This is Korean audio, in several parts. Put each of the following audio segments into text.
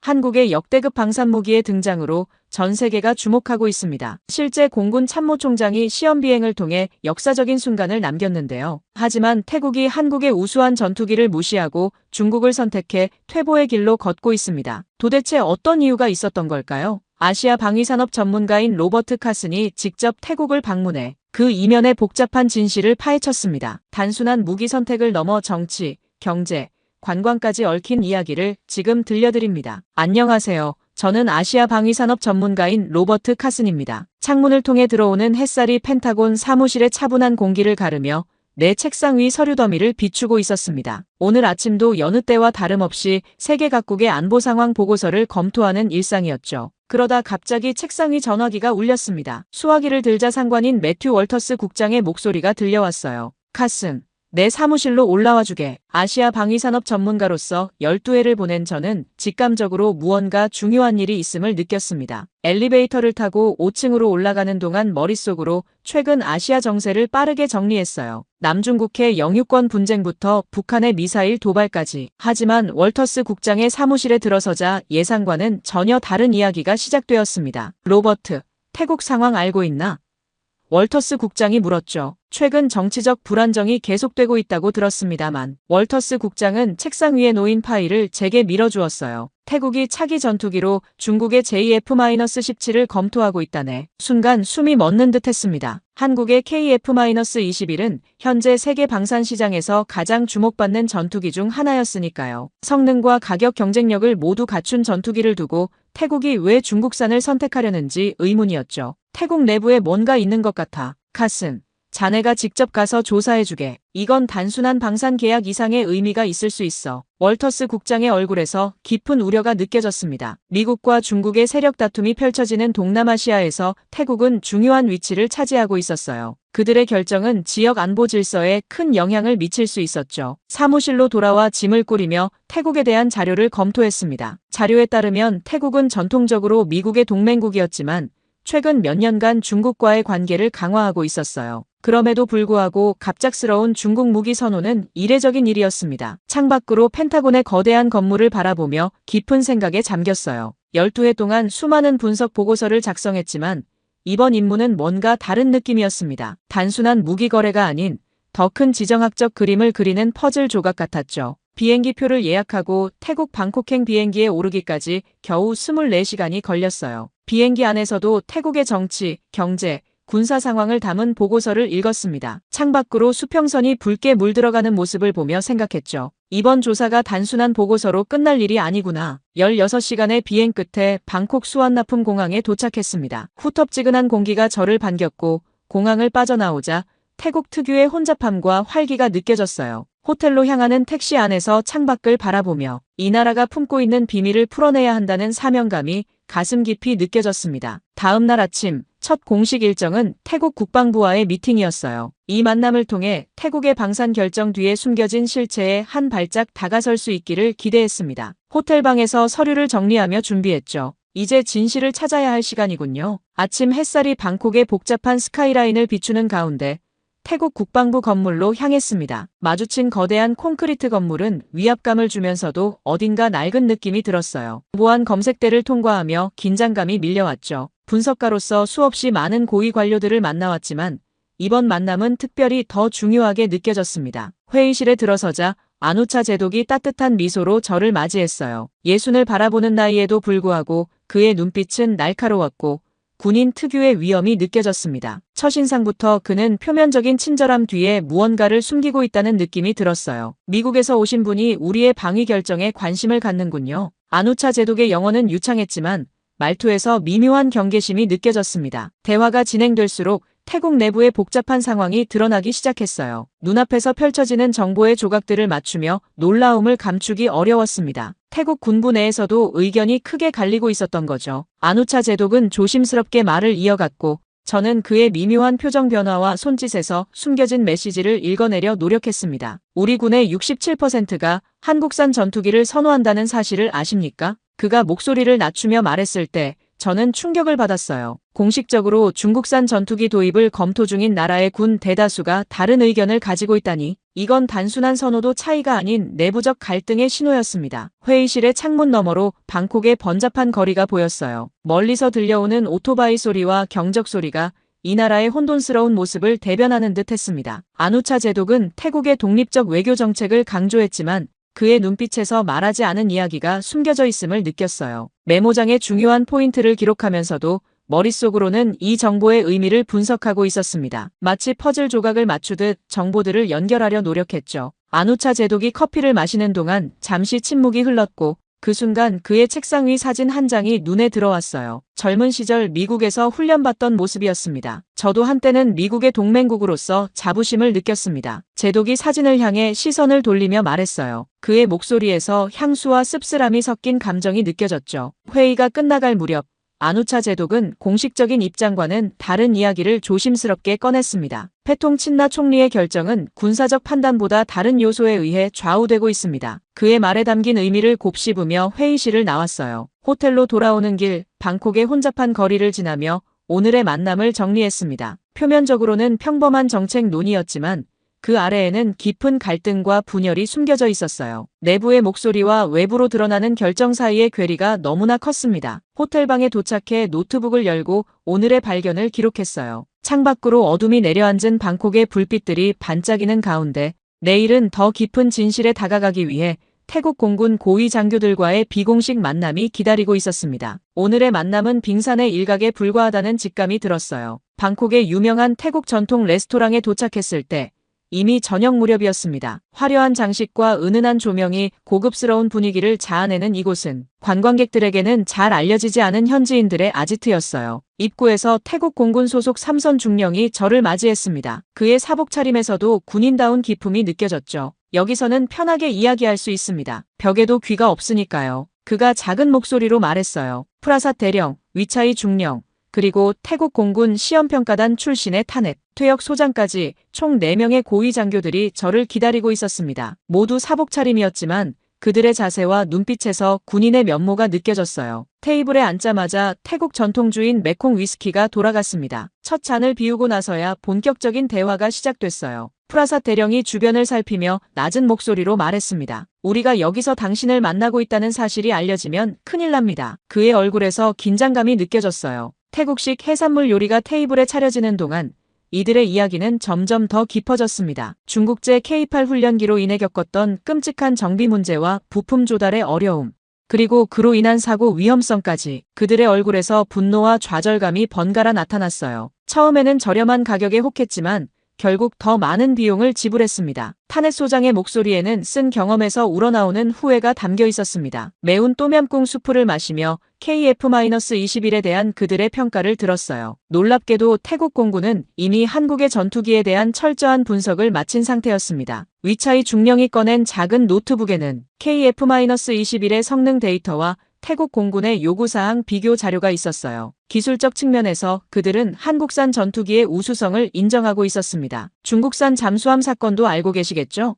한국의 역대급 방산무기의 등장으로 전 세계가 주목하고 있습니다. 실제 공군 참모총장이 시험 비행을 통해 역사적인 순간을 남겼는데요. 하지만 태국이 한국의 우수한 전투기를 무시하고 중국을 선택해 퇴보의 길로 걷고 있습니다. 도대체 어떤 이유가 있었던 걸까요? 아시아 방위산업 전문가인 로버트 카슨이 직접 태국을 방문해 그 이면의 복잡한 진실을 파헤쳤습니다. 단순한 무기 선택을 넘어 정치, 경제, 관광까지 얽힌 이야기를 지금 들려드립니다. 안녕하세요. 저는 아시아 방위산업 전문가인 로버트 카슨입니다. 창문을 통해 들어오는 햇살이 펜타곤 사무실의 차분한 공기를 가르며 내 책상 위 서류 더미를 비추고 있었습니다. 오늘 아침도 여느 때와 다름없이 세계 각국의 안보 상황 보고서를 검토하는 일상이었죠. 그러다 갑자기 책상 위 전화기가 울렸습니다. 수화기를 들자 상관인 매튜 월터스 국장의 목소리가 들려왔어요. 카슨, 내 사무실로 올라와 주게. 아시아 방위산업 전문가로서 12회를 보낸 저는 직감적으로 무언가 중요한 일이 있음을 느꼈습니다. 엘리베이터를 타고 5층으로 올라가는 동안 머릿속으로 최근 아시아 정세를 빠르게 정리했어요. 남중국해 영유권 분쟁부터 북한의 미사일 도발까지. 하지만 월터스 국장의 사무실에 들어서자 예상과는 전혀 다른 이야기가 시작되었습니다. 로버트, 태국 상황 알고 있나? 월터스 국장이 물었죠. 최근 정치적 불안정이 계속되고 있다고 들었습니다만 월터스 국장은 책상 위에 놓인 파일을 제게 밀어주었어요. 태국이 차기 전투기로 중국의 JF-17을 검토하고 있다네. 순간 숨이 멎는 듯 했습니다. 한국의 KF-21은 현재 세계 방산 시장에서 가장 주목받는 전투기 중 하나였으니까요. 성능과 가격 경쟁력을 모두 갖춘 전투기를 두고 태국이 왜 중국산을 선택하려는지 의문이었죠. 태국 내부에 뭔가 있는 것 같아. 카슨, 자네가 직접 가서 조사해주게. 이건 단순한 방산 계약 이상의 의미가 있을 수 있어. 월터스 국장의 얼굴에서 깊은 우려가 느껴졌습니다. 미국과 중국의 세력 다툼이 펼쳐지는 동남아시아에서 태국은 중요한 위치를 차지하고 있었어요. 그들의 결정은 지역 안보 질서에 큰 영향을 미칠 수 있었죠. 사무실로 돌아와 짐을 꾸리며 태국에 대한 자료를 검토했습니다. 자료에 따르면 태국은 전통적으로 미국의 동맹국이었지만 최근 몇 년간 중국과의 관계를 강화하고 있었어요. 그럼에도 불구하고 갑작스러운 중국 무기 선호는 이례적인 일이었습니다. 창밖으로 펜타곤의 거대한 건물을 바라보며 깊은 생각에 잠겼어요. 12회 동안 수많은 분석 보고서를 작성했지만 이번 임무는 뭔가 다른 느낌이었습니다. 단순한 무기 거래가 아닌 더 큰 지정학적 그림을 그리는 퍼즐 조각 같았죠. 비행기 표를 예약하고 태국 방콕행 비행기에 오르기까지 겨우 24시간이 걸렸어요. 비행기 안에서도 태국의 정치, 경제, 군사 상황을 담은 보고서를 읽었습니다. 창밖으로 수평선이 붉게 물들어가는 모습을 보며 생각했죠. 이번 조사가 단순한 보고서로 끝날 일이 아니구나. 16시간의 비행 끝에 방콕 수완나품 공항에 도착했습니다. 후텁지근한 공기가 저를 반겼고 공항을 빠져나오자 태국 특유의 혼잡함과 활기가 느껴졌어요. 호텔로 향하는 택시 안에서 창밖을 바라보며 이 나라가 품고 있는 비밀을 풀어내야 한다는 사명감이 가슴 깊이 느껴졌습니다. 다음 날 아침 첫 공식 일정은 태국 국방부와의 미팅이었어요. 이 만남을 통해 태국의 방산 결정 뒤에 숨겨진 실체에 한 발짝 다가설 수 있기를 기대했습니다. 호텔방에서 서류를 정리하며 준비했죠. 이제 진실을 찾아야 할 시간이군요. 아침 햇살이 방콕의 복잡한 스카이라인을 비추는 가운데 태국 국방부 건물로 향했습니다. 마주친 거대한 콘크리트 건물은 위압감을 주면서도 어딘가 낡은 느낌이 들었어요. 보안 검색대를 통과하며 긴장감이 밀려왔죠. 분석가로서 수없이 많은 고위 관료들을 만나왔지만 이번 만남은 특별히 더 중요하게 느껴졌습니다. 회의실에 들어서자 아누차 제독이 따뜻한 미소로 저를 맞이했어요. 예순을 바라보는 나이에도 불구하고 그의 눈빛은 날카로웠고 군인 특유의 위엄이 느껴졌습니다. 첫인상부터 그는 표면적인 친절함 뒤에 무언가를 숨기고 있다는 느낌이 들었어요. 미국에서 오신 분이 우리의 방위 결정에 관심을 갖는군요. 아누차 제독의 영어는 유창했지만 말투에서 미묘한 경계심이 느껴졌습니다. 대화가 진행될수록 태국 내부의 복잡한 상황이 드러나기 시작했어요. 눈앞에서 펼쳐지는 정보의 조각들을 맞추며 놀라움을 감추기 어려웠습니다. 태국 군부 내에서도 의견이 크게 갈리고 있었던 거죠. 아누차 제독은 조심스럽게 말을 이어갔고 저는 그의 미묘한 표정 변화와 손짓에서 숨겨진 메시지를 읽어내려 노력했습니다. 우리 군의 67%가 한국산 전투기를 선호한다는 사실을 아십니까? 그가 목소리를 낮추며 말했을 때 저는 충격을 받았어요. 공식적으로 중국산 전투기 도입을 검토 중인 나라의 군 대다수가 다른 의견을 가지고 있다니 이건 단순한 선호도 차이가 아닌 내부적 갈등의 신호였습니다. 회의실의 창문 너머로 방콕의 번잡한 거리가 보였어요. 멀리서 들려오는 오토바이 소리와 경적 소리가 이 나라의 혼돈스러운 모습을 대변하는 듯 했습니다. 안우차 제독은 태국의 독립적 외교 정책을 강조했지만 그의 눈빛에서 말하지 않은 이야기가 숨겨져 있음을 느꼈어요. 메모장에 중요한 포인트를 기록하면서도 머릿속으로는 이 정보의 의미를 분석하고 있었습니다. 마치 퍼즐 조각을 맞추듯 정보들을 연결하려 노력했죠. 안우차 제독이 커피를 마시는 동안 잠시 침묵이 흘렀고 그 순간 그의 책상 위 사진 한 장이 눈에 들어왔어요. 젊은 시절 미국에서 훈련받던 모습이었습니다. 저도 한때는 미국의 동맹국으로서 자부심을 느꼈습니다. 제독이 사진을 향해 시선을 돌리며 말했어요. 그의 목소리에서 향수와 씁쓸함이 섞인 감정이 느껴졌죠. 회의가 끝나갈 무렵 안우차 제독은 공식적인 입장과는 다른 이야기를 조심스럽게 꺼냈습니다. 패통 친나 총리의 결정은 군사적 판단보다 다른 요소에 의해 좌우되고 있습니다. 그의 말에 담긴 의미를 곱씹으며 회의실을 나왔어요. 호텔로 돌아오는 길, 방콕의 혼잡한 거리를 지나며 오늘의 만남을 정리했습니다. 표면적으로는 평범한 정책 논의였지만 그 아래에는 깊은 갈등과 분열이 숨겨져 있었어요. 내부의 목소리와 외부로 드러나는 결정 사이의 괴리가 너무나 컸습니다. 호텔방에 도착해 노트북을 열고 오늘의 발견을 기록했어요. 창밖으로 어둠이 내려앉은 방콕의 불빛들이 반짝이는 가운데 내일은 더 깊은 진실에 다가가기 위해 태국 공군 고위 장교들과의 비공식 만남이 기다리고 있었습니다. 오늘의 만남은 빙산의 일각에 불과하다는 직감이 들었어요. 방콕의 유명한 태국 전통 레스토랑에 도착했을 때 이미 저녁 무렵이었습니다. 화려한 장식과 은은한 조명이 고급스러운 분위기를 자아내는 이곳은 관광객들에게는 잘 알려지지 않은 현지인들의 아지트였어요. 입구에서 태국 공군 소속 삼선 중령이 저를 맞이했습니다. 그의 사복 차림에서도 군인다운 기품이 느껴졌죠. 여기서는 편하게 이야기할 수 있습니다. 벽에도 귀가 없으니까요. 그가 작은 목소리로 말했어요. 프라삿 대령, 위차이 중령, 그리고 태국 공군 시험평가단 출신의 탄핵, 퇴역 소장까지 총 4명의 고위 장교들이 저를 기다리고 있었습니다. 모두 사복 차림이었지만 그들의 자세와 눈빛에서 군인의 면모가 느껴졌어요. 테이블에 앉자마자 태국 전통주인 메콩 위스키가 돌아갔습니다. 첫 잔을 비우고 나서야 본격적인 대화가 시작됐어요. 프라삿 대령이 주변을 살피며 낮은 목소리로 말했습니다. 우리가 여기서 당신을 만나고 있다는 사실이 알려지면 큰일 납니다. 그의 얼굴에서 긴장감이 느껴졌어요. 태국식 해산물 요리가 테이블에 차려지는 동안 이들의 이야기는 점점 더 깊어졌습니다. 중국제 K8 훈련기로 인해 겪었던 끔찍한 정비 문제와 부품 조달의 어려움, 그리고 그로 인한 사고 위험성까지 그들의 얼굴에서 분노와 좌절감이 번갈아 나타났어요. 처음에는 저렴한 가격에 혹했지만 결국 더 많은 비용을 지불했습니다. 타넷 소장의 목소리에는 쓴 경험에서 우러나오는 후회가 담겨 있었습니다. 매운 또똠꿍 수프를 마시며 KF-21에 대한 그들의 평가를 들었어요. 놀랍게도 태국 공군은 이미 한국의 전투기에 대한 철저한 분석을 마친 상태였습니다. 위차이 중령이 꺼낸 작은 노트북에는 KF-21의 성능 데이터와 태국 공군의 요구사항 비교 자료가 있었어요. 기술적 측면에서 그들은 한국산 전투기의 우수성을 인정하고 있었습니다. 중국산 잠수함 사건도 알고 계시겠죠?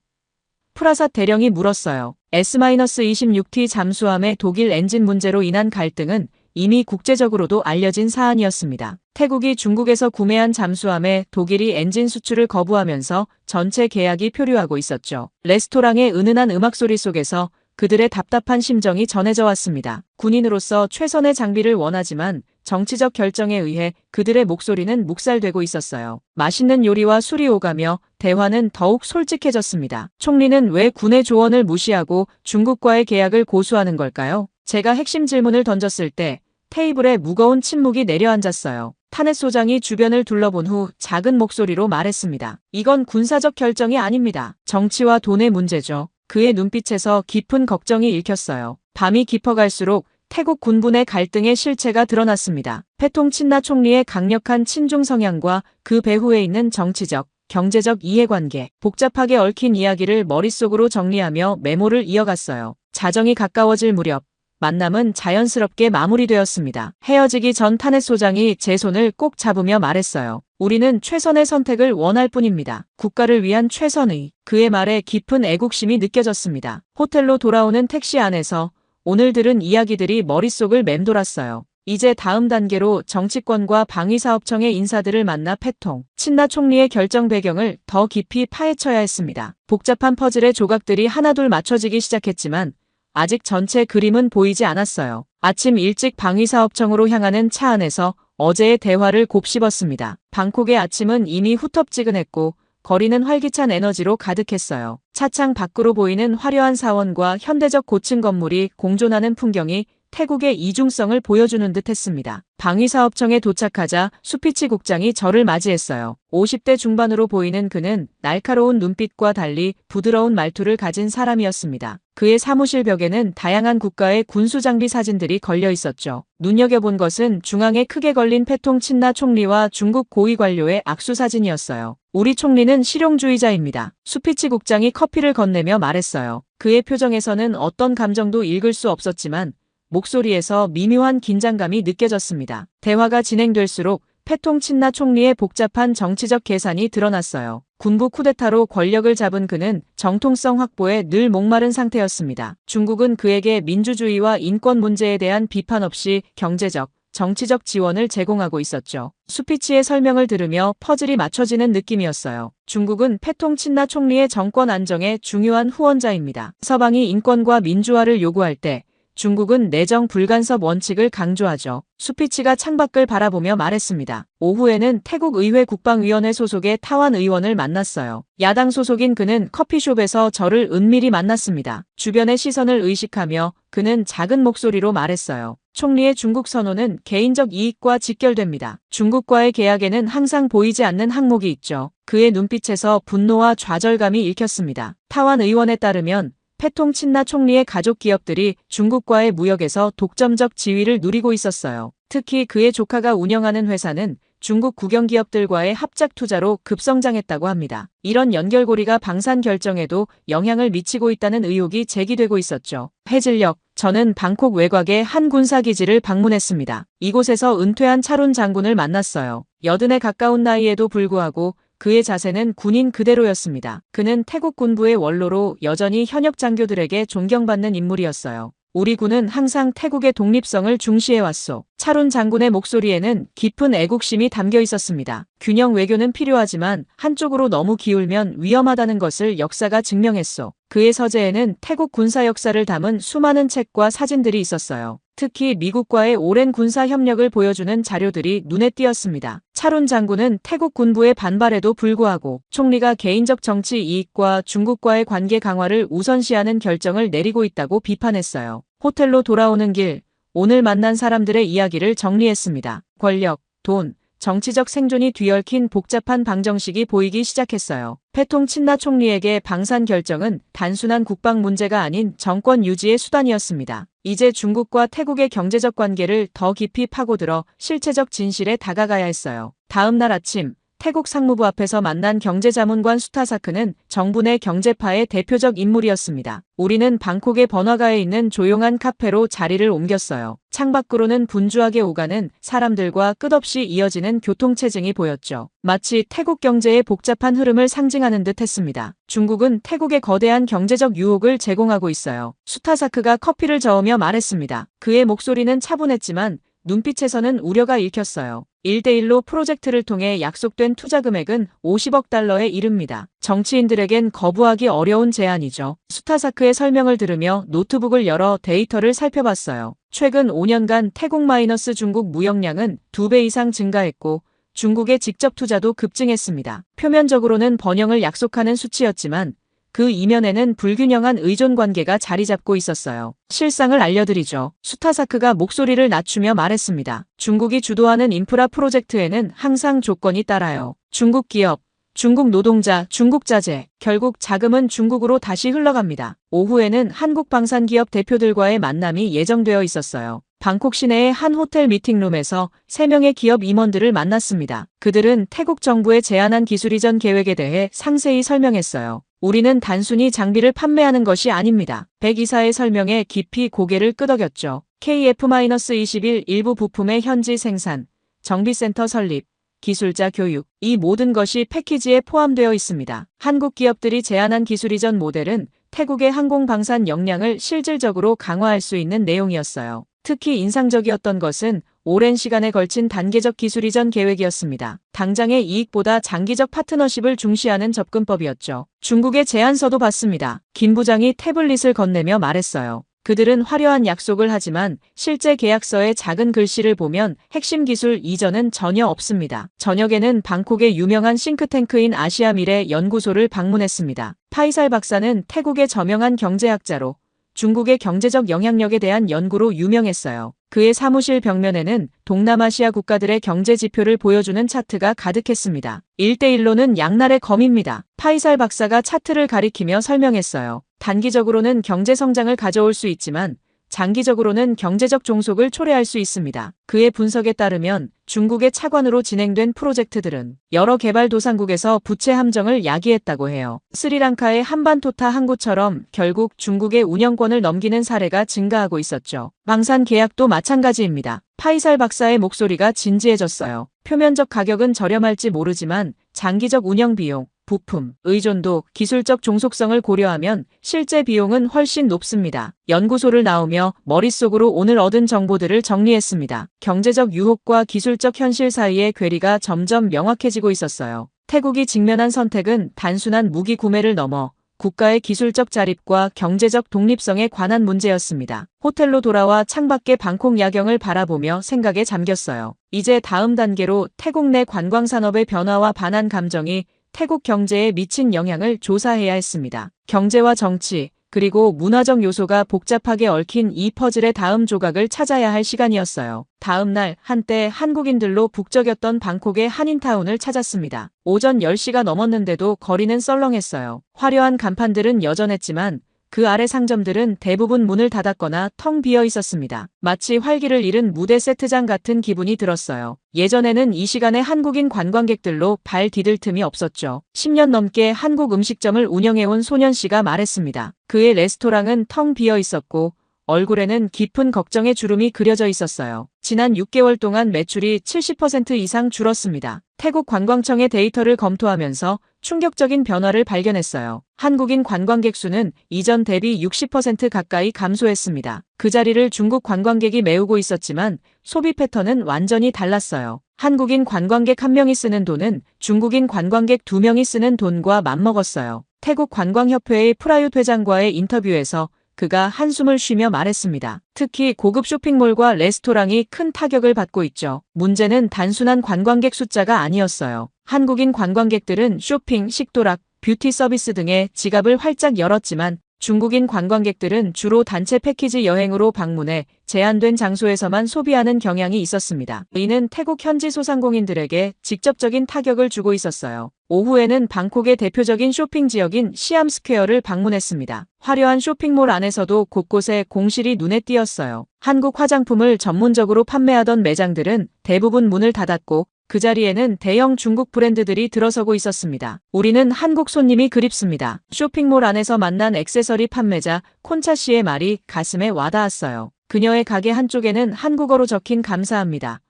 프라삿 대령이 물었어요. S-26T 잠수함의 독일 엔진 문제로 인한 갈등은 이미 국제적으로도 알려진 사안이었습니다. 태국이 중국에서 구매한 잠수함에 독일이 엔진 수출을 거부하면서 전체 계약이 표류하고 있었죠. 레스토랑의 은은한 음악 소리 속에서 그들의 답답한 심정이 전해져 왔습니다. 군인으로서 최선의 장비를 원하지만 정치적 결정에 의해 그들의 목소리는 묵살되고 있었어요. 맛있는 요리와 술이 오가며 대화는 더욱 솔직해졌습니다. 총리는 왜 군의 조언을 무시하고 중국과의 계약을 고수하는 걸까요? 제가 핵심 질문을 던졌을 때 테이블에 무거운 침묵이 내려앉았어요. 타넷 소장이 주변을 둘러본 후 작은 목소리로 말했습니다. 이건 군사적 결정이 아닙니다. 정치와 돈의 문제죠. 그의 눈빛에서 깊은 걱정이 읽혔어요. 밤이 깊어갈수록 태국 군부의 갈등의 실체가 드러났습니다. 패통 친나 총리의 강력한 친중 성향과 그 배후에 있는 정치적, 경제적 이해관계, 복잡하게 얽힌 이야기를 머릿속으로 정리하며 메모를 이어갔어요. 자정이 가까워질 무렵 만남은 자연스럽게 마무리되었습니다. 헤어지기 전 타넷 소장이 제 손을 꼭 잡으며 말했어요. 우리는 최선의 선택을 원할 뿐입니다. 국가를 위한 최선의. 그의 말에 깊은 애국심이 느껴졌습니다. 호텔로 돌아오는 택시 안에서 오늘 들은 이야기들이 머릿속을 맴돌았어요. 이제 다음 단계로 정치권과 방위사업청의 인사들을 만나 패통, 친나 총리의 결정 배경을 더 깊이 파헤쳐야 했습니다. 복잡한 퍼즐의 조각들이 하나둘 맞춰지기 시작했지만 아직 전체 그림은 보이지 않았어요. 아침 일찍 방위사업청으로 향하는 차 안에서 어제의 대화를 곱씹었습니다. 방콕의 아침은 이미 후텁지근했고 거리는 활기찬 에너지로 가득했어요. 차창 밖으로 보이는 화려한 사원과 현대적 고층 건물이 공존하는 풍경이 태국의 이중성을 보여주는 듯 했습니다. 방위사업청에 도착하자 수피치 국장이 저를 맞이했어요. 50대 중반으로 보이는 그는 날카로운 눈빛과 달리 부드러운 말투를 가진 사람이었습니다. 그의 사무실 벽에는 다양한 국가의 군수장비 사진들이 걸려 있었죠. 눈여겨본 것은 중앙에 크게 걸린 패통 친나 총리와 중국 고위 관료의 악수 사진이었어요. 우리 총리는 실용주의자입니다. 수피치 국장이 커피를 건네며 말했어요. 그의 표정에서는 어떤 감정도 읽을 수 없었지만 목소리에서 미묘한 긴장감이 느껴졌습니다. 대화가 진행될수록 패통 친나 총리의 복잡한 정치적 계산이 드러났어요. 군부 쿠데타로 권력을 잡은 그는 정통성 확보에 늘 목마른 상태였습니다. 중국은 그에게 민주주의와 인권 문제에 대한 비판 없이 경제적, 정치적 지원을 제공하고 있었죠. 수피치의 설명을 들으며 퍼즐이 맞춰지는 느낌이었어요. 중국은 패통 친나 총리의 정권 안정의 중요한 후원자입니다. 서방이 인권과 민주화를 요구할 때 중국은 내정 불간섭 원칙을 강조하죠. 수피치가 창밖을 바라보며 말했습니다. 오후에는 태국 의회 국방위원회 소속의 타완 의원을 만났어요. 야당 소속인 그는 커피숍에서 저를 은밀히 만났습니다. 주변의 시선을 의식하며 그는 작은 목소리로 말했어요. 총리의 중국 선호는 개인적 이익과 직결됩니다. 중국과의 계약에는 항상 보이지 않는 항목이 있죠. 그의 눈빛에서 분노와 좌절감이 읽혔습니다. 타완 의원에 따르면 패통 친나 총리의 가족 기업들이 중국과의 무역에서 독점적 지위를 누리고 있었어요. 특히 그의 조카가 운영하는 회사는 중국 국영기업들과의 합작 투자로 급성장했다고 합니다. 이런 연결고리가 방산 결정에도 영향을 미치고 있다는 의혹이 제기되고 있었죠. 해질녘, 저는 방콕 외곽의 한 군사기지를 방문했습니다. 이곳에서 은퇴한 차룬 장군을 만났어요. 80에 가까운 나이에도 불구하고 그의 자세는 군인 그대로였습니다. 그는 태국 군부의 원로로 여전히 현역 장교들에게 존경받는 인물이었어요. 우리 군은 항상 태국의 독립성을 중시해왔소. 차룬 장군의 목소리에는 깊은 애국심이 담겨 있었습니다. 균형 외교는 필요하지만 한쪽으로 너무 기울면 위험하다는 것을 역사가 증명했소. 그의 서재에는 태국 군사 역사를 담은 수많은 책과 사진들이 있었어요. 특히 미국과의 오랜 군사 협력을 보여주는 자료들이 눈에 띄었습니다. 차룬 장군은 태국 군부의 반발에도 불구하고 총리가 개인적 정치 이익과 중국과의 관계 강화를 우선시하는 결정을 내리고 있다고 비판했어요. 호텔로 돌아오는 길, 오늘 만난 사람들의 이야기를 정리했습니다. 권력, 돈, 정치적 생존이 뒤얽힌 복잡한 방정식이 보이기 시작했어요. 패통 친나 총리에게 방산 결정은 단순한 국방 문제가 아닌 정권 유지의 수단이었습니다. 이제 중국과 태국의 경제적 관계를 더 깊이 파고들어 실체적 진실에 다가가야 했어요. 다음 날 아침, 태국 상무부 앞에서 만난 경제자문관 수타사크는 정부 내 경제파의 대표적 인물이었습니다. 우리는 방콕의 번화가에 있는 조용한 카페로 자리를 옮겼어요. 창밖으로는 분주하게 오가는 사람들과 끝없이 이어지는 교통체증이 보였죠. 마치 태국 경제의 복잡한 흐름을 상징하는 듯 했습니다. 중국은 태국에 거대한 경제적 유혹을 제공하고 있어요. 수타사크가 커피를 저으며 말했습니다. 그의 목소리는 차분했지만 눈빛에서는 우려가 읽혔어요. 1대1로 프로젝트를 통해 약속된 투자 금액은 50억 달러에 이릅니다. 정치인들에겐 거부하기 어려운 제안이죠. 수타사크의 설명을 들으며 노트북을 열어 데이터를 살펴봤어요. 최근 5년간 태국 마이너스 중국 무역량은 2배 이상 증가했고 중국의 직접 투자도 급증했습니다. 표면적으로는 번영을 약속하는 수치였지만 그 이면에는 불균형한 의존 관계가 자리 잡고 있었어요. 실상을 알려드리죠. 수타사크가 목소리를 낮추며 말했습니다. 중국이 주도하는 인프라 프로젝트에는 항상 조건이 따라요. 중국 기업, 중국 노동자, 중국 자재, 결국 자금은 중국으로 다시 흘러갑니다. 오후에는 한국 방산기업 대표들과의 만남이 예정되어 있었어요. 방콕 시내의 한 호텔 미팅룸에서 3명의 기업 임원들을 만났습니다. 그들은 태국 정부에 제안한 기술 이전 계획에 대해 상세히 설명했어요. 우리는 단순히 장비를 판매하는 것이 아닙니다. 백 이사의 설명에 깊이 고개를 끄덕였죠. KF-21 일부 부품의 현지 생산, 정비센터 설립, 기술자 교육, 이 모든 것이 패키지에 포함되어 있습니다. 한국 기업들이 제안한 기술 이전 모델은 태국의 항공 방산 역량을 실질적으로 강화할 수 있는 내용이었어요. 특히 인상적이었던 것은 오랜 시간에 걸친 단계적 기술 이전 계획이었습니다. 당장의 이익보다 장기적 파트너십을 중시하는 접근법이었죠. 중국의 제안서도 받습니다. 김 부장이 태블릿을 건네며 말했어요. 그들은 화려한 약속을 하지만 실제 계약서의 작은 글씨를 보면 핵심 기술 이전은 전혀 없습니다. 저녁에는 방콕의 유명한 싱크탱크인 아시아미래 연구소를 방문했습니다. 파이살 박사는 태국의 저명한 경제학자로 중국의 경제적 영향력에 대한 연구로 유명했어요. 그의 사무실 벽면에는 동남아시아 국가들의 경제 지표를 보여주는 차트가 가득했습니다. 1대1로는 양날의 검입니다. 파이살 박사가 차트를 가리키며 설명했어요. 단기적으로는 경제 성장을 가져올 수 있지만 장기적으로는 경제적 종속을 초래할 수 있습니다. 그의 분석에 따르면 중국의 차관으로 진행된 프로젝트들은 여러 개발도상국에서 부채 함정을 야기했다고 해요. 스리랑카의 한반토타 항구처럼 결국 중국의 운영권을 넘기는 사례가 증가하고 있었죠. 방산 계약도 마찬가지입니다. 파이살 박사의 목소리가 진지해졌어요. 표면적 가격은 저렴할지 모르지만 장기적 운영 비용, 부품, 의존도, 기술적 종속성을 고려하면 실제 비용은 훨씬 높습니다. 연구소를 나오며 머릿속으로 오늘 얻은 정보들을 정리했습니다. 경제적 유혹과 기술적 현실 사이의 괴리가 점점 명확해지고 있었어요. 태국이 직면한 선택은 단순한 무기 구매를 넘어 국가의 기술적 자립과 경제적 독립성에 관한 문제였습니다. 호텔로 돌아와 창밖의 방콕 야경을 바라보며 생각에 잠겼어요. 이제 다음 단계로 태국 내 관광산업의 변화와 반한 감정이 태국 경제에 미친 영향을 조사해야 했습니다. 경제와 정치, 그리고 문화적 요소가 복잡하게 얽힌 이 퍼즐의 다음 조각을 찾아야 할 시간이었어요. 다음 날 한때 한국인들로 북적였던 방콕의 한인타운을 찾았습니다. 오전 10시가 넘었는데도 거리는 썰렁했어요. 화려한 간판들은 여전했지만 그 아래 상점들은 대부분 문을 닫았거나 텅 비어 있었습니다. 마치 활기를 잃은 무대 세트장 같은 기분이 들었어요. 예전에는 이 시간에 한국인 관광객들로 발 디딜 틈이 없었죠. 10년 넘게 한국 음식점을 운영해온 소년 씨가 말했습니다. 그의 레스토랑은 텅 비어 있었고 얼굴에는 깊은 걱정의 주름이 그려져 있었어요. 지난 6개월 동안 매출이 70% 이상 줄었습니다. 태국 관광청의 데이터를 검토하면서 충격적인 변화를 발견했어요. 한국인 관광객 수는 이전 대비 60% 가까이 감소했습니다. 그 자리를 중국 관광객이 메우고 있었지만 소비 패턴은 완전히 달랐어요. 한국인 관광객 1명이 쓰는 돈은 중국인 관광객 2명이 쓰는 돈과 맞먹었어요. 태국 관광협회의 프라윷 회장과의 인터뷰에서 그가 한숨을 쉬며 말했습니다. 특히 고급 쇼핑몰과 레스토랑이 큰 타격을 받고 있죠. 문제는 단순한 관광객 숫자가 아니었어요. 한국인 관광객들은 쇼핑, 식도락, 뷰티 서비스 등의 지갑을 활짝 열었지만 중국인 관광객들은 주로 단체 패키지 여행으로 방문해 제한된 장소에서만 소비하는 경향이 있었습니다. 이는 태국 현지 소상공인들에게 직접적인 타격을 주고 있었어요. 오후에는 방콕의 대표적인 쇼핑 지역인 시암 스퀘어를 방문했습니다. 화려한 쇼핑몰 안에서도 곳곳에 공실이 눈에 띄었어요. 한국 화장품을 전문적으로 판매하던 매장들은 대부분 문을 닫았고 그 자리에는 대형 중국 브랜드들이 들어서고 있었습니다. 우리는 한국 손님이 그립습니다. 쇼핑몰 안에서 만난 액세서리 판매자 콘차 씨의 말이 가슴에 와닿았어요. 그녀의 가게 한쪽에는 한국어로 적힌 감사합니다.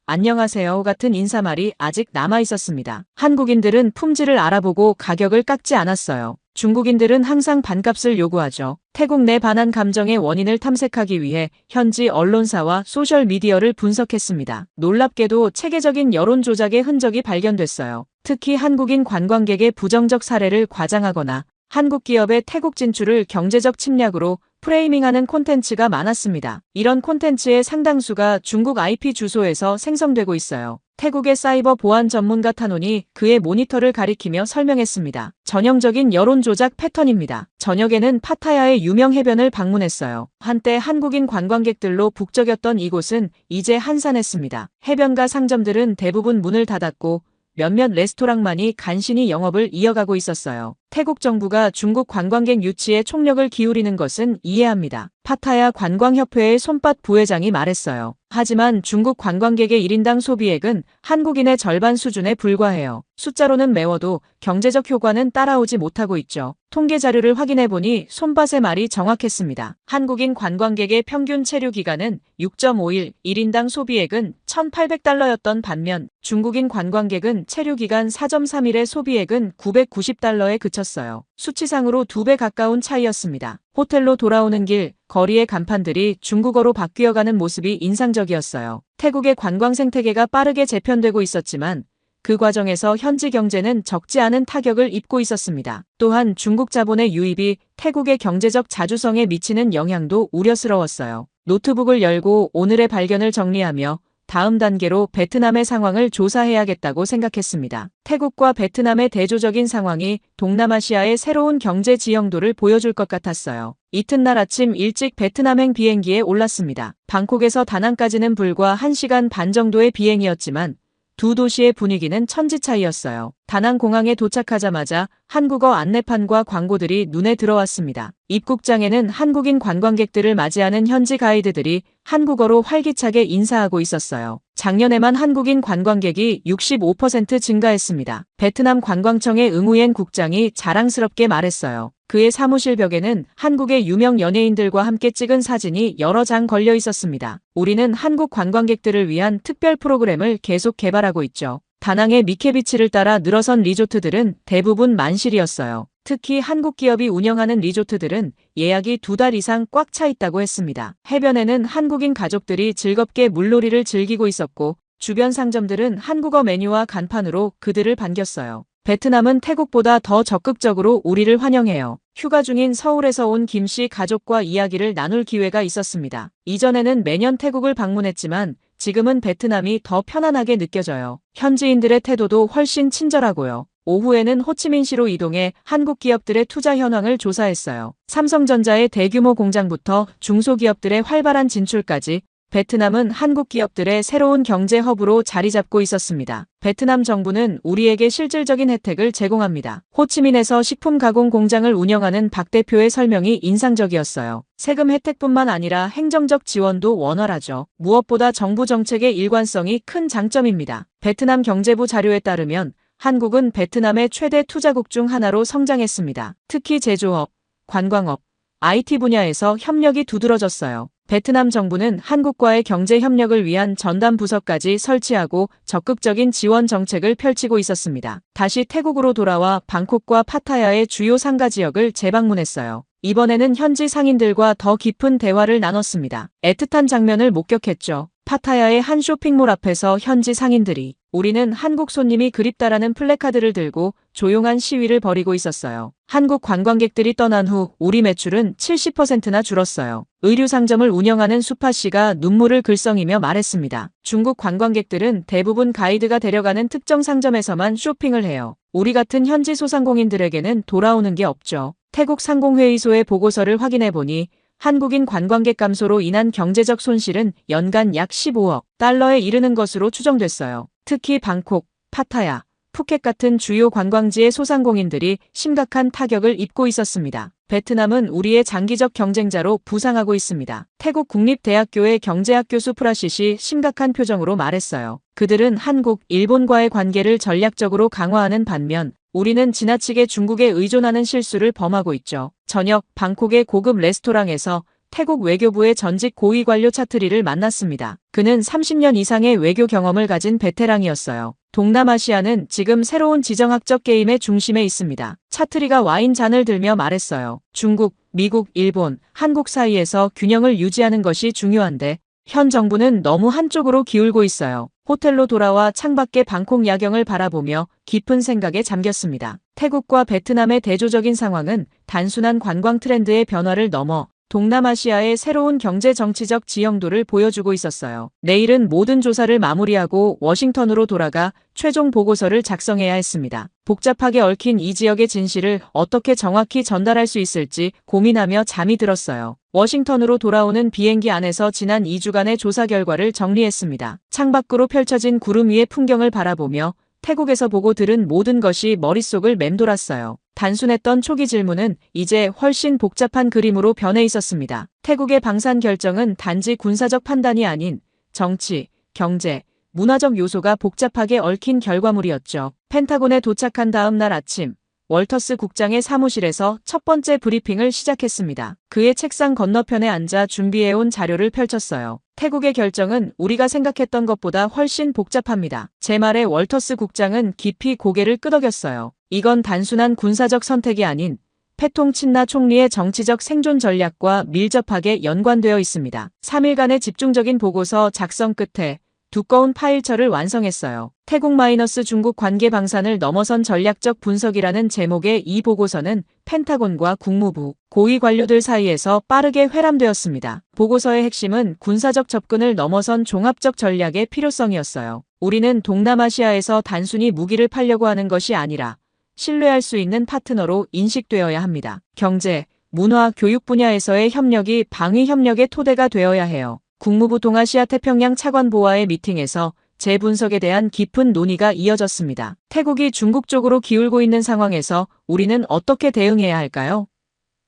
안녕하세요 같은 인사말이 아직 남아 있었습니다. 한국인들은 품질을 알아보고 가격을 깎지 않았어요. 중국인들은 항상 반값을 요구하죠. 태국 내 반한 감정의 원인을 탐색하기 위해 현지 언론사와 소셜미디어를 분석했습니다. 놀랍게도 체계적인 여론 조작의 흔적이 발견됐어요. 특히 한국인 관광객의 부정적 사례를 과장하거나 한국 기업의 태국 진출을 경제적 침략으로 프레이밍하는 콘텐츠가 많았습니다. 이런 콘텐츠의 상당수가 중국 IP 주소에서 생성되고 있어요. 태국의 사이버 보안 전문가 타논이 그의 모니터를 가리키며 설명했습니다. 전형적인 여론 조작 패턴입니다. 저녁에는 파타야의 유명 해변을 방문했어요. 한때 한국인 관광객들로 북적였던 이곳은 이제 한산했습니다. 해변가 상점들은 대부분 문을 닫았고 몇몇 레스토랑만이 간신히 영업을 이어가고 있었어요. 태국 정부가 중국 관광객 유치에 총력을 기울이는 것은 이해합니다. 파타야 관광협회의 손밭 부회장이 말했어요. 하지만 중국 관광객의 1인당 소비액은 한국인의 절반 수준에 불과해요. 숫자로는 매워도 경제적 효과는 따라오지 못하고 있죠. 통계 자료를 확인해보니 손밭의 말이 정확했습니다. 한국인 관광객의 평균 체류 기간은 6.5일, 1인당 소비액은 1,800달러였던 반면 중국인 관광객은 체류 기간 4.3일의 소비액은 990달러에 그쳤어요. 수치상으로 2배 가까운 차이였습니다. 호텔로 돌아오는 길 거리의 간판들이 중국어로 바뀌어가는 모습이 인상적이었어요. 태국의 관광 생태계가 빠르게 재편되고 있었지만 그 과정에서 현지 경제는 적지 않은 타격을 입고 있었습니다. 또한 중국 자본의 유입이 태국의 경제적 자주성에 미치는 영향도 우려스러웠어요. 노트북을 열고 오늘의 발견을 정리하며 다음 단계로 베트남의 상황을 조사해야겠다고 생각했습니다. 태국과 베트남의 대조적인 상황이 동남아시아의 새로운 경제 지형도를 보여줄 것 같았어요. 이튿날 아침 일찍 베트남행 비행기에 올랐습니다. 방콕에서 다낭까지는 불과 1시간 반 정도의 비행이었지만 두 도시의 분위기는 천지 차이였어요. 다낭 공항에 도착하자마자 한국어 안내판과 광고들이 눈에 들어왔습니다. 입국장에는 한국인 관광객들을 맞이하는 현지 가이드들이 한국어로 활기차게 인사하고 있었어요. 작년에만 한국인 관광객이 65% 증가했습니다. 베트남 관광청의 응우옌 국장이 자랑스럽게 말했어요. 그의 사무실 벽에는 한국의 유명 연예인들과 함께 찍은 사진이 여러 장 걸려 있었습니다. 우리는 한국 관광객들을 위한 특별 프로그램을 계속 개발하고 있죠. 다낭의 미케비치를 따라 늘어선 리조트들은 대부분 만실이었어요. 특히 한국 기업이 운영하는 리조트들은 예약이 2달 이상 꽉 차 있다고 했습니다. 해변에는 한국인 가족들이 즐겁게 물놀이를 즐기고 있었고 주변 상점들은 한국어 메뉴와 간판으로 그들을 반겼어요. 베트남은 태국보다 더 적극적으로 우리를 환영해요. 휴가 중인 서울에서 온 김 씨 가족과 이야기를 나눌 기회가 있었습니다. 이전에는 매년 태국을 방문했지만 지금은 베트남이 더 편안하게 느껴져요. 현지인들의 태도도 훨씬 친절하고요. 오후에는 호치민시로 이동해 한국 기업들의 투자 현황을 조사했어요. 삼성전자의 대규모 공장부터 중소기업들의 활발한 진출까지 베트남은 한국 기업들의 새로운 경제 허브로 자리 잡고 있었습니다. 베트남 정부는 우리에게 실질적인 혜택을 제공합니다. 호치민에서 식품 가공 공장을 운영하는 박 대표의 설명이 인상적이었어요. 세금 혜택뿐만 아니라 행정적 지원도 원활하죠. 무엇보다 정부 정책의 일관성이 큰 장점입니다. 베트남 경제부 자료에 따르면 한국은 베트남의 최대 투자국 중 하나로 성장했습니다. 특히 제조업, 관광업, IT 분야에서 협력이 두드러졌어요. 베트남 정부는 한국과의 경제 협력을 위한 전담 부서까지 설치하고 적극적인 지원 정책을 펼치고 있었습니다. 다시 태국으로 돌아와 방콕과 파타야의 주요 상가 지역을 재방문했어요. 이번에는 현지 상인들과 더 깊은 대화를 나눴습니다. 애틋한 장면을 목격했죠. 파타야의 한 쇼핑몰 앞에서 현지 상인들이 우리는 한국 손님이 그립다라는 플래카드를 들고 조용한 시위를 벌이고 있었어요. 한국 관광객들이 떠난 후 우리 매출은 70%나 줄었어요. 의류 상점을 운영하는 수파 씨가 눈물을 글썽이며 말했습니다. 중국 관광객들은 대부분 가이드가 데려가는 특정 상점에서만 쇼핑을 해요. 우리 같은 현지 소상공인들에게는 돌아오는 게 없죠. 태국 상공회의소의 보고서를 확인해 보니 한국인 관광객 감소로 인한 경제적 손실은 연간 약 15억 달러에 이르는 것으로 추정됐어요. 특히 방콕, 파타야, 푸켓 같은 주요 관광지의 소상공인들이 심각한 타격을 입고 있었습니다. 베트남은 우리의 장기적 경쟁자로 부상하고 있습니다. 태국 국립대학교의 경제학 교수 프라시시 심각한 표정으로 말했어요. 그들은 한국, 일본과의 관계를 전략적으로 강화하는 반면 우리는 지나치게 중국에 의존하는 실수를 범하고 있죠. 저녁 방콕의 고급 레스토랑에서 태국 외교부의 전직 고위 관료 차트리를 만났습니다. 그는 30년 이상의 외교 경험을 가진 베테랑이었어요. 동남아시아는 지금 새로운 지정학적 게임의 중심에 있습니다. 차트리가 와인 잔을 들며 말했어요. 중국, 미국, 일본, 한국 사이에서 균형을 유지하는 것이 중요한데 현 정부는 너무 한쪽으로 기울고 있어요. 호텔로 돌아와 창밖의 방콕 야경을 바라보며 깊은 생각에 잠겼습니다. 태국과 베트남의 대조적인 상황은 단순한 관광 트렌드의 변화를 넘어 동남아시아의 새로운 경제 정치적 지형도를 보여주고 있었어요. 내일은 모든 조사를 마무리하고 워싱턴으로 돌아가 최종 보고서를 작성해야 했습니다. 복잡하게 얽힌 이 지역의 진실을 어떻게 정확히 전달할 수 있을지 고민하며 잠이 들었어요. 워싱턴으로 돌아오는 비행기 안에서 지난 2주간의 조사 결과를 정리했습니다. 창밖으로 펼쳐진 구름 위의 풍경을 바라보며 태국에서 보고 들은 모든 것이 머릿속을 맴돌았어요. 단순했던 초기 질문은 이제 훨씬 복잡한 그림으로 변해 있었습니다. 태국의 방산 결정은 단지 군사적 판단이 아닌 정치, 경제, 문화적 요소가 복잡하게 얽힌 결과물이었죠. 펜타곤에 도착한 다음 날 아침, 월터스 국장의 사무실에서 첫 번째 브리핑을 시작했습니다. 그의 책상 건너편에 앉아 준비해온 자료를 펼쳤어요. 태국의 결정은 우리가 생각했던 것보다 훨씬 복잡합니다. 제 말에 월터스 국장은 깊이 고개를 끄덕였어요. 이건 단순한 군사적 선택이 아닌 패통 친나 총리의 정치적 생존 전략과 밀접하게 연관되어 있습니다. 3일간의 집중적인 보고서 작성 끝에 두꺼운 파일처를 완성했어요. 태국-중국 관계 방산을 넘어선 전략적 분석이라는 제목의 이 보고서는 펜타곤과 국무부, 고위 관료들 사이에서 빠르게 회람되었습니다. 보고서의 핵심은 군사적 접근을 넘어선 종합적 전략의 필요성이었어요. 우리는 동남아시아에서 단순히 무기를 팔려고 하는 것이 아니라 신뢰할 수 있는 파트너로 인식되어야 합니다. 경제, 문화, 교육 분야에서의 협력이 방위 협력의 토대가 되어야 해요. 국무부 동아시아 태평양 차관보와의 미팅에서 재분석에 대한 깊은 논의가 이어졌습니다. 태국이 중국 쪽으로 기울고 있는 상황에서 우리는 어떻게 대응해야 할까요?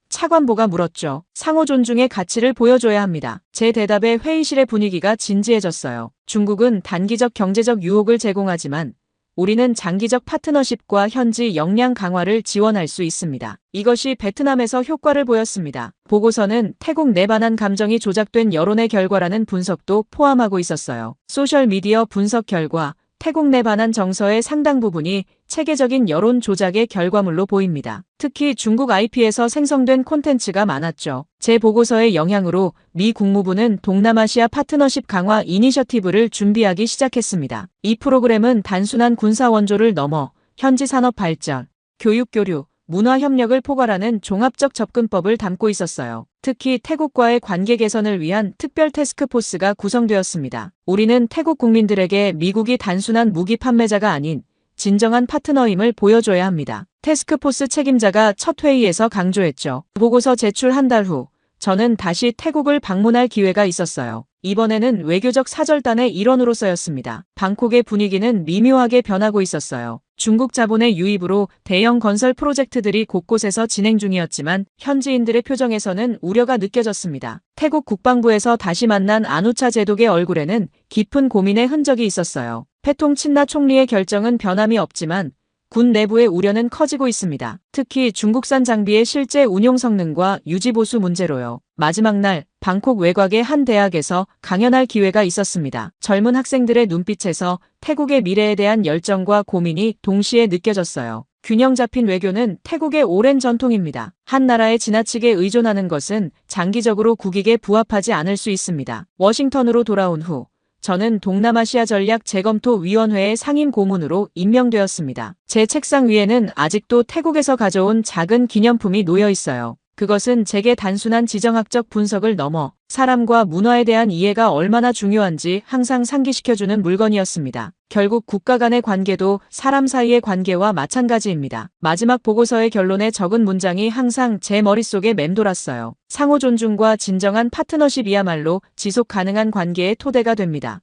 차관보가 물었죠. 상호 존중의 가치를 보여줘야 합니다. 제 대답에 회의실의 분위기가 진지해졌어요. 중국은 단기적 경제적 유혹을 제공하지만 우리는 장기적 파트너십과 현지 역량 강화를 지원할 수 있습니다. 이것이 베트남에서 효과를 보였습니다. 보고서는 태국 내 반한 감정이 조작된 여론의 결과라는 분석도 포함하고 있었어요. 소셜미디어 분석 결과 태국 내 반한 정서의 상당 부분이 체계적인 여론 조작의 결과물로 보입니다. 특히 중국 IP에서 생성된 콘텐츠가 많았죠. 제 보고서의 영향으로 미 국무부는 동남아시아 파트너십 강화 이니셔티브를 준비하기 시작했습니다. 이 프로그램은 단순한 군사 원조를 넘어 현지 산업 발전, 교육 교류, 문화 협력을 포괄하는 종합적 접근법을 담고 있었어요. 특히 태국과의 관계 개선을 위한 특별 태스크포스가 구성되었습니다. 우리는 태국 국민들에게 미국이 단순한 무기 판매자가 아닌 진정한 파트너임을 보여줘야 합니다. 태스크포스 책임자가 첫 회의에서 강조했죠. 보고서 제출 한 달 후 저는 다시 태국을 방문할 기회가 있었어요. 이번에는 외교적 사절단의 일원으로서였습니다. 방콕의 분위기는 미묘하게 변하고 있었어요. 중국 자본의 유입으로 대형 건설 프로젝트들이 곳곳에서 진행 중이었지만 현지인들의 표정에서는 우려가 느껴졌습니다. 태국 국방부에서 다시 만난 안우차 제독의 얼굴에는 깊은 고민의 흔적이 있었어요. 패통 친나 총리의 결정은 변함이 없지만 군 내부의 우려는 커지고 있습니다. 특히 중국산 장비의 실제 운용 성능과 유지 보수 문제로요. 마지막 날 방콕 외곽의 한 대학에서 강연할 기회가 있었습니다. 젊은 학생들의 눈빛에서 태국의 미래에 대한 열정과 고민이 동시에 느껴졌어요. 균형 잡힌 외교는 태국의 오랜 전통입니다. 한 나라에 지나치게 의존하는 것은 장기적으로 국익에 부합하지 않을 수 있습니다. 워싱턴으로 돌아온 후 저는 동남아시아 전략 재검토 위원회의 상임 고문으로 임명되었습니다. 제 책상 위에는 아직도 태국에서 가져온 작은 기념품이 놓여 있어요. 그것은 제게 단순한 지정학적 분석을 넘어 사람과 문화에 대한 이해가 얼마나 중요한지 항상 상기시켜주는 물건이었습니다. 결국 국가 간의 관계도 사람 사이의 관계와 마찬가지입니다. 마지막 보고서의 결론에 적은 문장이 항상 제 머릿속에 맴돌았어요. 상호 존중과 진정한 파트너십이야말로 지속 가능한 관계의 토대가 됩니다.